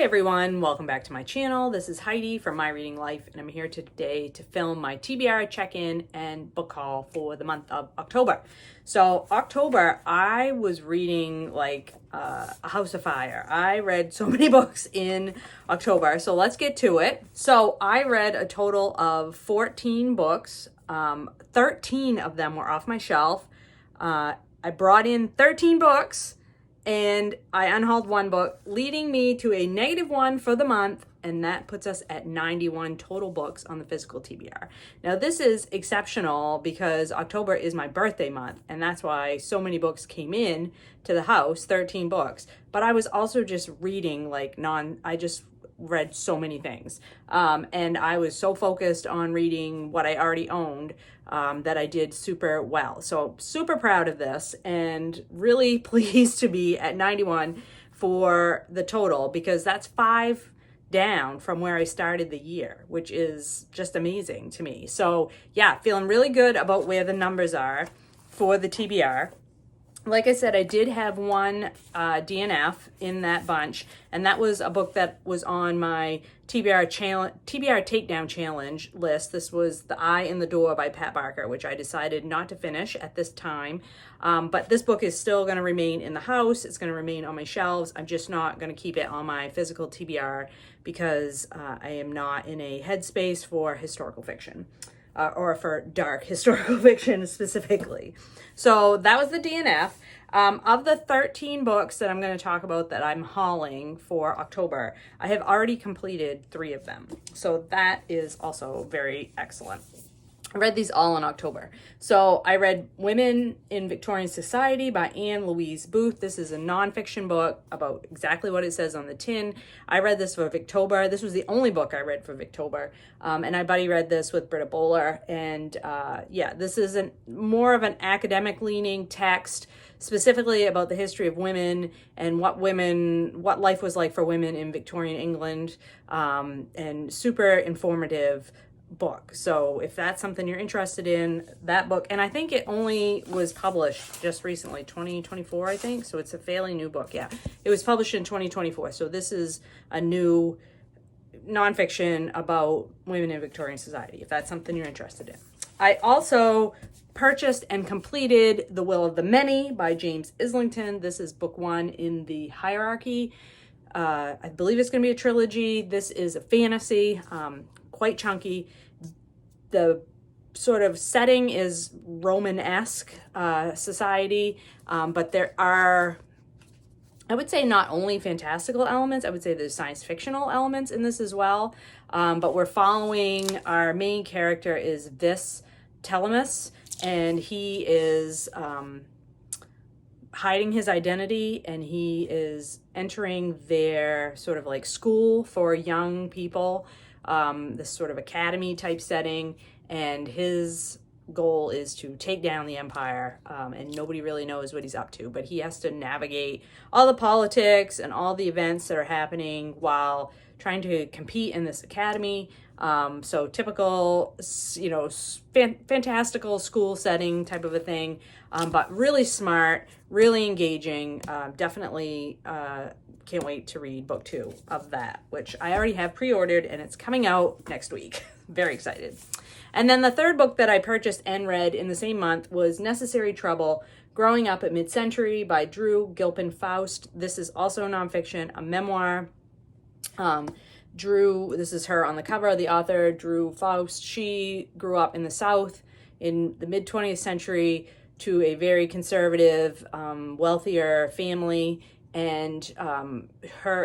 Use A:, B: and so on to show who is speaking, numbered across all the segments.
A: everyone, welcome back to my channel. This is Heidi from My Reading Life, and I'm here today to film my TBR check-in and book haul for the month of October. So October, I was reading like a house of fire. I read so many books in October, so let's get to it. So I read a total of 14 books. 13 of them were off my shelf. I brought in 13 books. And I unhauled one book, leading me to a -1 for the month, and that puts us at 91 total books on the physical TBR. Now, this is exceptional because October is my birthday month, and that's why so many books came in to the house, 13 books. But I was also just reading I just read so many things. And I was so focused on reading what I already owned that I did super well. So super proud of this and really pleased to be at 91 for the total, because that's 5 down from where I started the year, which is just amazing to me. So yeah, feeling really good about where the numbers are for the TBR. Like I said, I did have one DNF in that bunch, and that was a book that was on my TBR Takedown Challenge list. This was The Eye in the Door by Pat Barker, which I decided not to finish at this time. But this book is still going to remain in the house. It's going to remain on my shelves. I'm just not going to keep it on my physical TBR because I am not in a headspace for historical fiction. Or for dark historical fiction specifically. So that was the DNF. Of the 13 books that I'm going to talk about that I'm hauling for October, I have already completed 3 of them. So that is also very excellent. I read these all in October. So I read Women in Victorian Society by Louise Booth. This is a nonfiction book about exactly what it says on the tin. I read this for Victober. This was the only book I read for Victober. And my buddy read this with Britta Bowler. And yeah, this is more of an academic leaning text, specifically about the history of women and what life was like for women in Victorian England, and super informative book. So if that's something you're interested in, that book, and I think it only was published just recently, 2024, I think. So it's a fairly new book. Yeah, it was published in 2024. So this is a new nonfiction about women in Victorian society, if that's something you're interested in. I also purchased and completed The Will of the Many by James Islington. This is book 1 in the hierarchy. I believe it's going to be a trilogy. This is a fantasy, quite chunky. The sort of setting is Roman-esque society, but there are, I would say, not only fantastical elements, I would say there's science fictional elements in this as well. But we're following, our main character is Telemus, and he is hiding his identity, and he is entering their sort of like school for young people, this sort of academy type setting, and his goal is to take down the empire, and nobody really knows what he's up to, but he has to navigate all the politics and all the events that are happening while trying to compete in this academy. So typical, fantastical school setting type of a thing, but really smart, really engaging. Definitely can't wait to read book 2 of that, which I already have pre-ordered, and it's coming out next week. Very excited. And then the third book that I purchased and read in the same month was Necessary Trouble, Growing Up at Mid-Century by Drew Gilpin Faust. This is also nonfiction, a memoir. Drew, this is her on the cover, the author, Drew Faust. She grew up in the South in the mid-20th century to a very conservative, wealthier family. And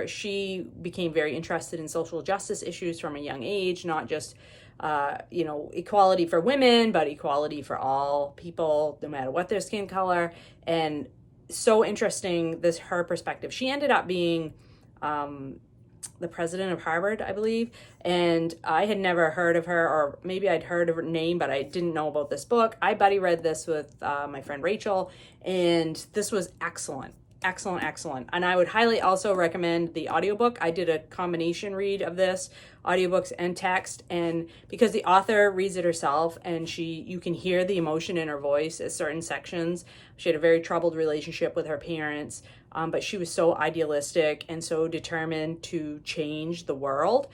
A: she became very interested in social justice issues from a young age, not just, equality for women, but equality for all people, no matter what their skin color. And so interesting, her perspective. She ended up being the president of Harvard, I believe, and I had never heard of her, or maybe I'd heard of her name, but I didn't know about this book. I buddy read this with my friend Rachel, and this was excellent. Excellent. And I would highly also recommend the audiobook. I did a combination read of this, audiobooks and text, and because the author reads it herself, and you can hear the emotion in her voice at certain sections. She had a very troubled relationship with her parents. but she was so idealistic and so determined to change the world.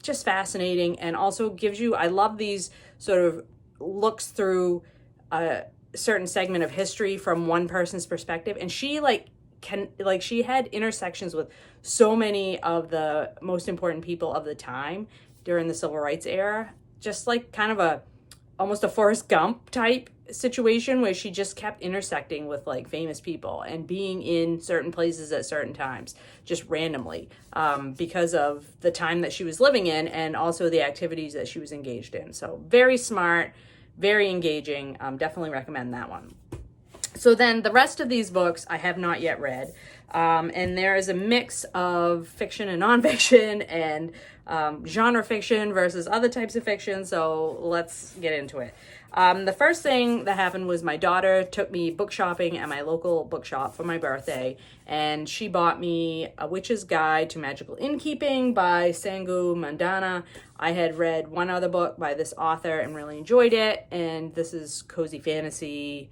A: Just fascinating, and also gives you, I love these sort of looks through a certain segment of history from one person's perspective, and she she had intersections with so many of the most important people of the time during the civil rights era, just like kind of almost a Forrest Gump type situation where she just kept intersecting with like famous people and being in certain places at certain times just randomly, because of the time that she was living in and also the activities that she was engaged in. So very smart, very engaging. Definitely recommend that one. So then the rest of these books I have not yet read, and there is a mix of fiction and nonfiction and genre fiction versus other types of fiction, so let's get into it. The first thing that happened was my daughter took me book shopping at my local bookshop for my birthday, and she bought me A Witch's Guide to Magical Innkeeping by Sangu Bandanna. I had read one other book by this author and really enjoyed it, and this is cozy fantasy,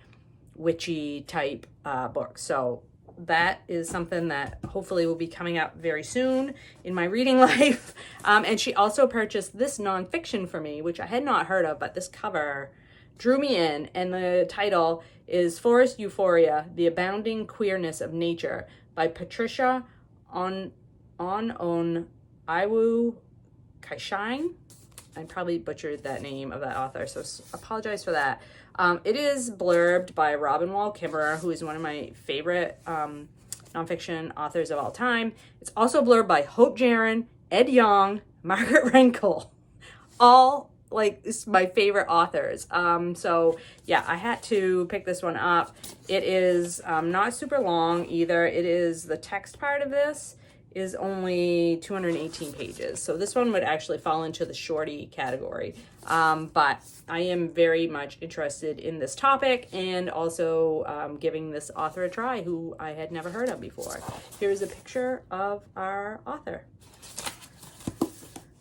A: witchy type book. So that is something that hopefully will be coming up very soon in my reading life. And she also purchased this nonfiction for me, which I had not heard of, but this cover drew me in. And the title is Forest Euphoria, The Abounding Queerness of Nature by Patricia on Iwu Kaishian. I probably butchered that name of that author, so apologize for that. It is blurbed by Robin Wall Kimmerer, who is one of my favorite nonfiction authors of all time. It's also blurbed by Hope Jaron, Ed Yong, Margaret Renkl, all like my favorite authors. So yeah, I had to pick this one up. It is not super long either. It is, the text part of this is only 218 pages. So this one would actually fall into the shorty category. But I am very much interested in this topic and also giving this author a try who I had never heard of before. Here's a picture of our author.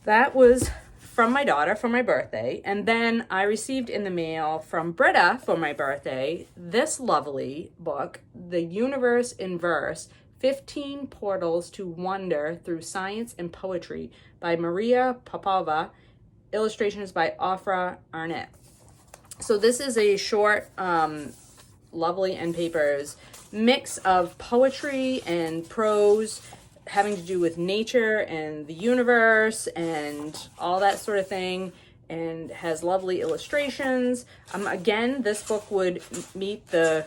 A: That was from my daughter for my birthday. And then I received in the mail from Britta for my birthday this lovely book, The Universe in Verse, 15 Portals to Wonder Through Science and Poetry by Maria Popover, illustrations by Ofra Arnett. So this is a short, lovely end papers mix of poetry and prose having to do with nature and the universe and all that sort of thing, and has lovely illustrations. Again, this book would meet the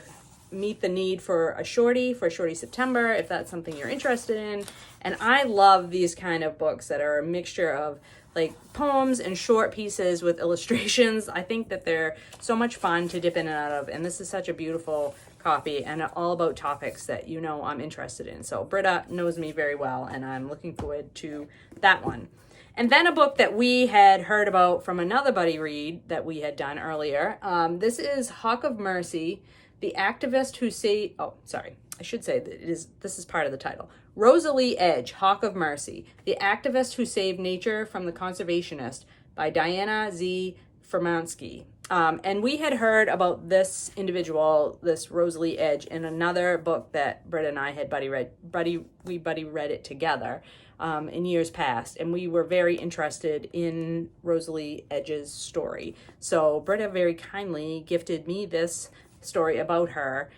A: need for a shorty September, if that's something you're interested in. And I love these kind of books that are a mixture of like poems and short pieces with illustrations. I think that they're so much fun to dip in and out of, and this is such a beautiful copy and all about topics that you know I'm interested in. So Britta knows me very well, and I'm looking forward to that one. And then a book that we had heard about from another buddy read that we had done earlier. This is Hawk of Mercy, The Activist Who Saved... Oh, sorry. I should say that this is part of the title. Rosalie Edge, Hawk of Mercy, The Activist Who Saved Nature from the Conservationist by Dyana Z. Furmansky. And we had heard about this individual, this Rosalie Edge, in another book that Britta and I had buddy read it together in years past, and we were very interested in Rosalie Edge's story. So Britta very kindly gifted me this story about her.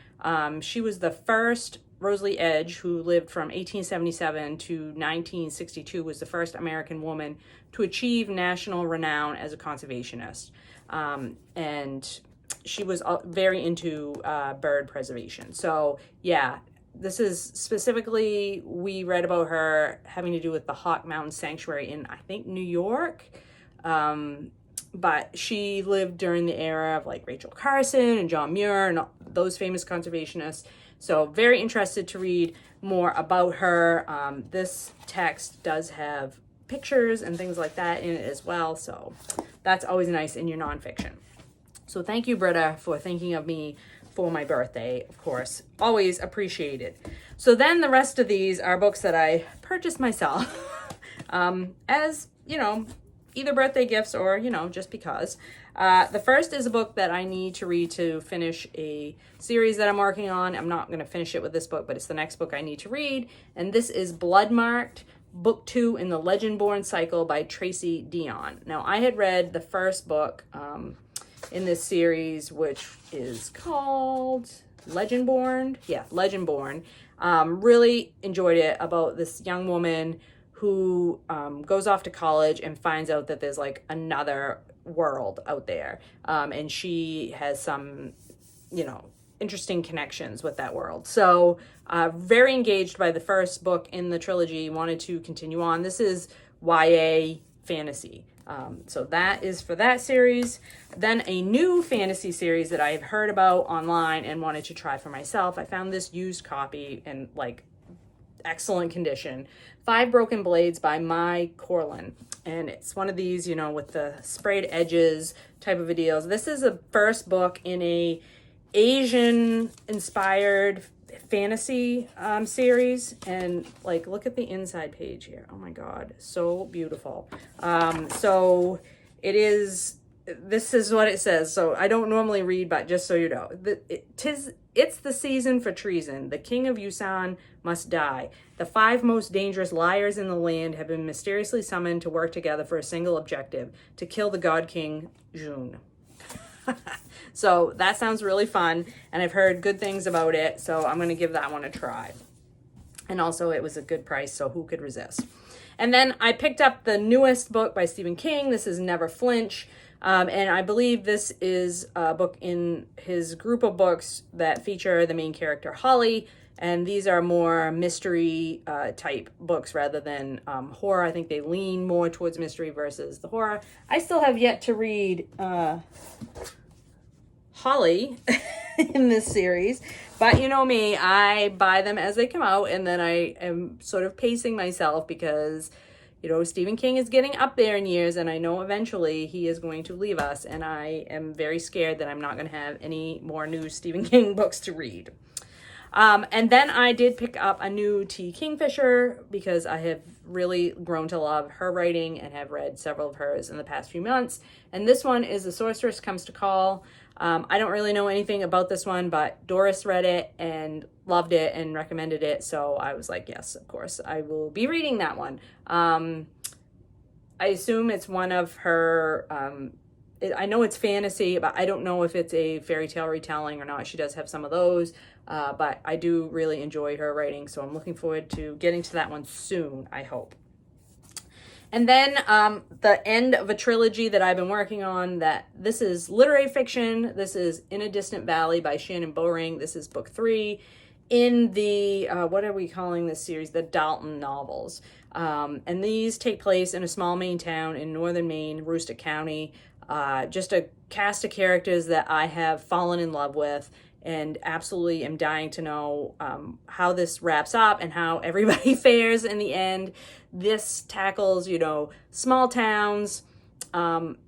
A: She was the first, Rosalie Edge, who lived from 1877 to 1962, was the first American woman to achieve national renown as a conservationist. And she was very into bird preservation. So yeah, this is specifically, we read about her having to do with the Hawk Mountain Sanctuary in, I think, New York. But she lived during the era of like Rachel Carson and John Muir and those famous conservationists. So very interested to read more about her. This text does have pictures and things like that in it as well. So that's always nice in your nonfiction. So thank you, Britta, for thinking of me for my birthday, of course. Always appreciated. So then the rest of these are books that I purchased myself as, you know, either birthday gifts or, you know, just because. The first is a book that I need to read to finish a series that I'm working on. I'm not going to finish it with this book, but it's the next book I need to read. And this is Bloodmarked, Book 2 in the Legendborn cycle by Tracy Deonn. Now, I had read the first book in this series, which is called Legendborn. Yeah, Legendborn. Really enjoyed it, about this young woman who goes off to college and finds out that there's like another world out there. And she has some, interesting connections with that world. So very engaged by the first book in the trilogy, wanted to continue on. This is YA fantasy. So that is for that series. Then a new fantasy series that I've heard about online and wanted to try for myself. I found this used copy in like excellent condition. 5 Broken Blades by my Corland. And it's one of these, with the sprayed edges type of videos. This is the first book in a Asian inspired fantasy series, and like look at the inside page here. Oh my god, so beautiful. So it is, this is what it says. So I don't normally read, but just so you know, it's the season for treason. The king of Yusan must die. The 5 most dangerous liars in the land have been mysteriously summoned to work together for a single objective: to kill the god king Jun. So that sounds really fun, and I've heard good things about it, so I'm going to give that one a try. And also it was a good price, so who could resist? And then I picked up the newest book by Stephen King. This is Never Flinch, and I believe this is a book in his group of books that feature the main character Holly, and these are more mystery type books rather than horror. I think they lean more towards mystery versus the horror. I still have yet to read Holly in this series, but you know me, I buy them as they come out, and then I am sort of pacing myself because Stephen King is getting up there in years, and I know eventually he is going to leave us, and I am very scared that I'm not going to have any more new Stephen King books to read. And then I did pick up a new Kingfisher because I have really grown to love her writing and have read several of hers in the past few months. And this one is The Sorceress Comes to Call. I don't really know anything about this one, but Doris read it and loved it and recommended it. So I was like, yes, of course, I will be reading that one. I assume it's one of her, I know it's fantasy, but I don't know if it's a fairy tale retelling or not. She does have some of those, but I do really enjoy her writing. So I'm looking forward to getting to that one soon, I hope. And then the end of a trilogy that I've been working on, this is literary fiction. This is In a Distant Valley by Shannon Bowring. This is book 3 in the, what are we calling this series? The Dalton novels. And these take place in a small Maine town in northern Maine, Aroostook County. Just a cast of characters that I have fallen in love with, and absolutely am dying to know how this wraps up and how everybody fares in the end. This tackles, small towns,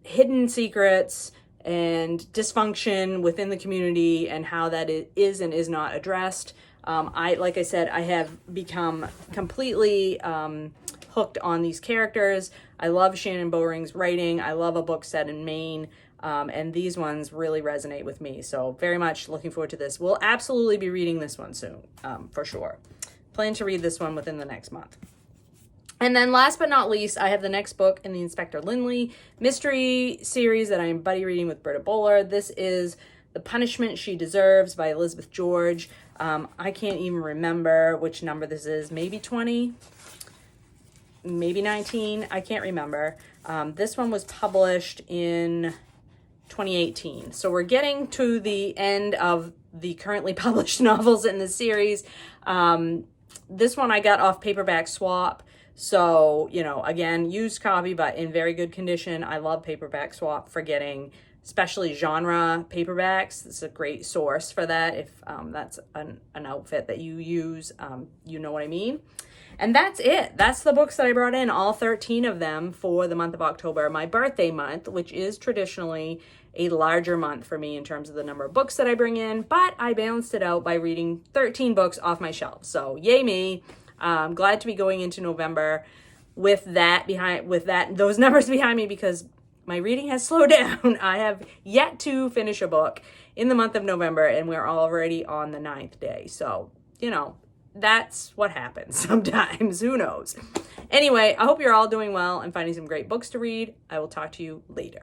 A: hidden secrets, and dysfunction within the community, and how that is and is not addressed. Like I said, I have become completely hooked on these characters. I love Shannon Bowring's writing. I love a book set in Maine. And these ones really resonate with me. So very much looking forward to this. We'll absolutely be reading this one soon, for sure. Plan to read this one within the next month. And then last but not least, I have the next book in the Inspector Lynley mystery series that I am buddy reading with Britta Bowler. This is The Punishment She Deserves by Elizabeth George. I can't even remember which number this is. Maybe 20? Maybe 19? I can't remember. This one was published in 2018. So we're getting to the end of the currently published novels in the series. This one I got off Paperback Swap. So, again, used copy, but in very good condition. I love Paperback Swap for getting especially genre paperbacks. It's a great source for that. If that's an outfit that you use, you know what I mean. And that's it. That's the books that I brought in, all 13 of them for the month of October, my birthday month, which is traditionally a larger month for me in terms of the number of books that I bring in, but I balanced it out by reading 13 books off my shelf. So yay me. I'm glad to be going into November with those numbers behind me, because my reading has slowed down. I have yet to finish a book in the month of November, and we're already on the 9th day. So, you know, that's what happens sometimes. Who knows? Anyway, I hope you're all doing well and finding some great books to read. I will talk to you later.